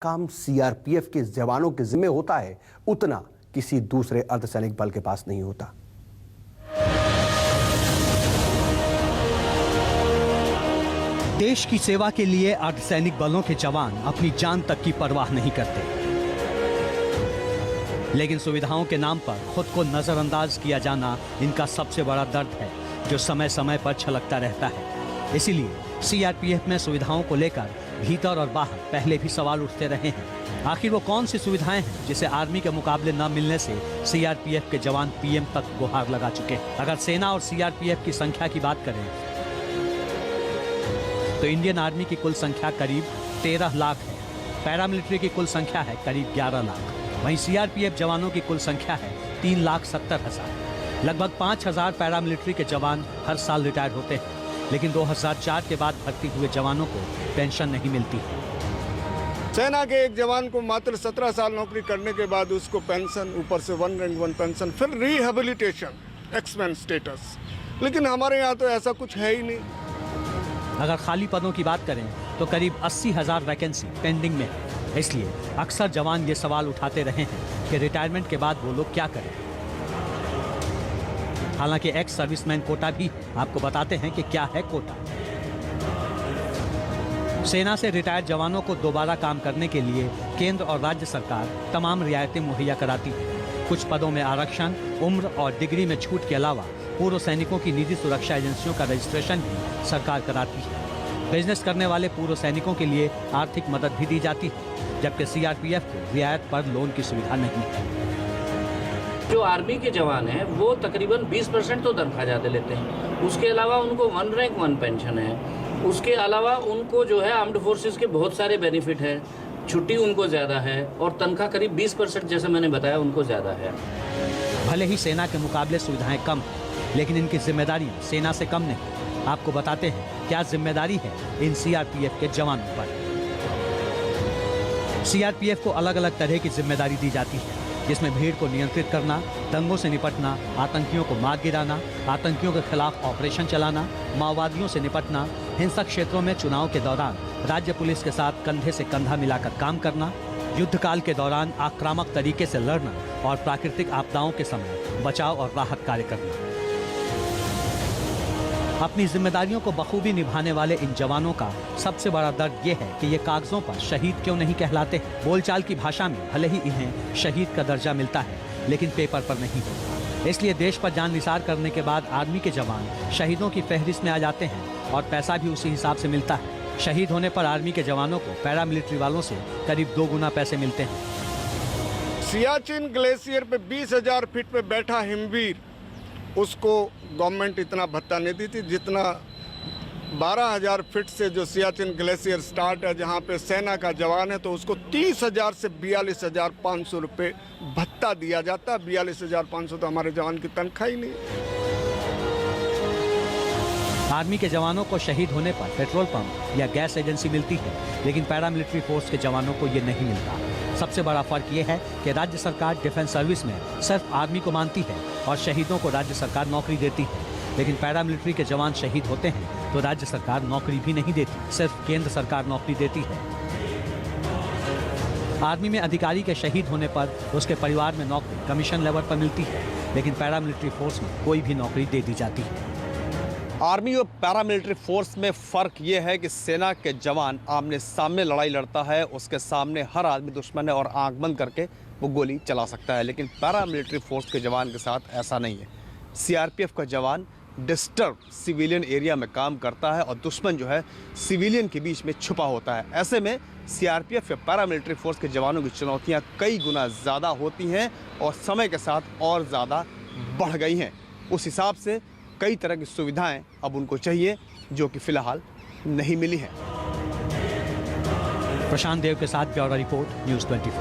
काम सीआरपीएफ के जवानों के जिम्मे होता है, उतना किसी दूसरे अर्धसैनिक बल के पास नहीं होता। देश की सेवा के लिए अर्धसैनिक बलों के जवान अपनी जान तक की परवाह नहीं करते, लेकिन सुविधाओं के नाम पर खुद को नजरअंदाज किया जाना इनका सबसे बड़ा दर्द है, जो समय समय पर छलकता रहता है। इसीलिए सीआरपीएफ में सुविधाओं को लेकर भीतर और बाहर पहले भी सवाल उठते रहे हैं। आखिर वो कौन सी सुविधाएं हैं जिसे आर्मी के मुकाबले न मिलने से सीआरपीएफ के जवान पीएम तक गुहार लगा चुके हैं। अगर सेना और सीआरपीएफ की संख्या की बात करें तो इंडियन आर्मी की कुल संख्या करीब 13 लाख है, पैरामिलिट्री की कुल संख्या है करीब 11 लाख। वहीं सीआरपीएफ जवानों की कुल संख्या है 3,70,000। लगभग 5,000 पैरामिलिट्री के जवान हर साल रिटायर होते हैं, लेकिन 2004 के बाद भर्ती हुए जवानों को पेंशन नहीं मिलती है। सेना के एक जवान को मात्र 17 साल नौकरी करने के बाद उसको पेंशन, ऊपर से 1 रैंक 1 पेंशन, फिर रिहेबिलिटेशन, एक्समेन स्टेटस। लेकिन हमारे यहाँ तो ऐसा कुछ है ही नहीं। अगर खाली पदों की बात करें तो करीब 80,000 वैकेंसी पेंडिंग में है। इसलिए अक्सर जवान ये सवाल उठाते रहे हैं कि रिटायरमेंट के बाद वो लोग क्या करें। हालांकि एक्स सर्विसमैन कोटा भी आपको बताते हैं कि क्या है कोटा। सेना से रिटायर्ड जवानों को दोबारा काम करने के लिए केंद्र और राज्य सरकार तमाम रियायतें मुहैया कराती है। कुछ पदों में आरक्षण, उम्र और डिग्री में छूट के अलावा पूर्व सैनिकों की निजी सुरक्षा एजेंसियों का रजिस्ट्रेशन भी सरकार कराती है। बिजनेस करने वाले पूर्व सैनिकों के लिए आर्थिक मदद भी दी जाती है, जबकि सीआरपीएफ को रियायत पर लोन की सुविधा नहीं है। जो आर्मी के जवान हैं वो तकरीबन 20% तो तनख्वाह ज़्यादा लेते हैं। उसके अलावा उनको 1 रैंक 1 पेंशन है। उसके अलावा उनको जो है आर्म्ड फोर्सेस के बहुत सारे बेनिफिट है, छुट्टी उनको ज़्यादा है और तनख्वाह करीब 20% जैसे मैंने बताया उनको ज़्यादा है। भले ही सेना के मुकाबले सुविधाएं कम हैं, लेकिन इनकी जिम्मेदारियां सेना से कम नहीं। आपको बताते हैं क्या जिम्मेदारी है इन सीआरपीएफ के जवानों पर। सीआरपीएफ को अलग अलग तरह की जिम्मेदारी दी जाती है, जिसमें भीड़ को नियंत्रित करना, दंगों से निपटना, आतंकियों को मार गिराना, आतंकियों के खिलाफ ऑपरेशन चलाना, माओवादियों से निपटना, हिंसक क्षेत्रों में चुनाव के दौरान राज्य पुलिस के साथ कंधे से कंधा मिलाकर काम करना, युद्ध काल के दौरान आक्रामक तरीके से लड़ना और प्राकृतिक आपदाओं के समय बचाव और राहत कार्य करना। अपनी जिम्मेदारियों को बखूबी निभाने वाले इन जवानों का सबसे बड़ा दर्द ये है कि ये कागजों पर शहीद क्यों नहीं कहलाते हैं। बोलचाल की भाषा में भले ही इन्हें शहीद का दर्जा मिलता है, लेकिन पेपर पर नहीं होता। इसलिए देश पर जान निसार करने के बाद आर्मी के जवान शहीदों की फहरिस्त में आ जाते हैं और पैसा भी उसी हिसाब से मिलता है। शहीद होने पर आर्मी के जवानों को पैरामिलिट्री वालों से करीब 2 गुना पैसे मिलते हैं। सियाचिन ग्लेशियर पे 20,000 फीट पे बैठा हिमवीर, उसको गवर्नमेंट इतना भत्ता नहीं दी थी जितना 12,000 फीट से जो सियाचिन ग्लेशियर स्टार्ट है, जहाँ पे सेना का जवान है, तो उसको 30,000 से 42,500 रुपये भत्ता दिया जाता है। 42,500 तो हमारे जवान की तनख्वाह ही नहीं है। आर्मी के जवानों को शहीद होने पर पेट्रोल पंप या गैस एजेंसी मिलती है, लेकिन पैरामिलिट्री फोर्स के जवानों को ये नहीं मिलता। सबसे बड़ा फर्क ये है कि राज्य सरकार डिफेंस सर्विस में सिर्फ आर्मी को मानती है और शहीदों को राज्य सरकार नौकरी देती है, लेकिन पैरामिलिट्री के जवान शहीद होते हैं तो राज्य सरकार नौकरी भी नहीं देती, सिर्फ केंद्र सरकार नौकरी देती है। आर्मी में अधिकारी के शहीद होने पर उसके परिवार में नौकरी कमीशन लेवल पर मिलती है, लेकिन पैरामिलिट्री फोर्स में कोई भी नौकरी दे दी जाती है। आर्मी और पैरामिलिट्री फोर्स में फ़र्क ये है कि सेना के जवान आमने सामने लड़ाई लड़ता है, उसके सामने हर आदमी दुश्मन है और आंख बंद करके वो गोली चला सकता है, लेकिन पैरामिलिट्री फोर्स के जवान के साथ ऐसा नहीं है। सीआरपीएफ का जवान डिस्टर्ब सिविलियन एरिया में काम करता है और दुश्मन जो है सिविलियन के बीच में छुपा होता है। ऐसे में सीआरपीएफ या पैरामिलिट्री फोर्स के जवानों की चुनौतियाँ कई गुना ज़्यादा होती हैं और समय के साथ और ज़्यादा बढ़ गई हैं। उस हिसाब से कई तरह की सुविधाएं अब उनको चाहिए, जो कि फिलहाल नहीं मिली हैं। प्रशांत देव के साथ ब्यूरो रिपोर्ट, न्यूज़ 24।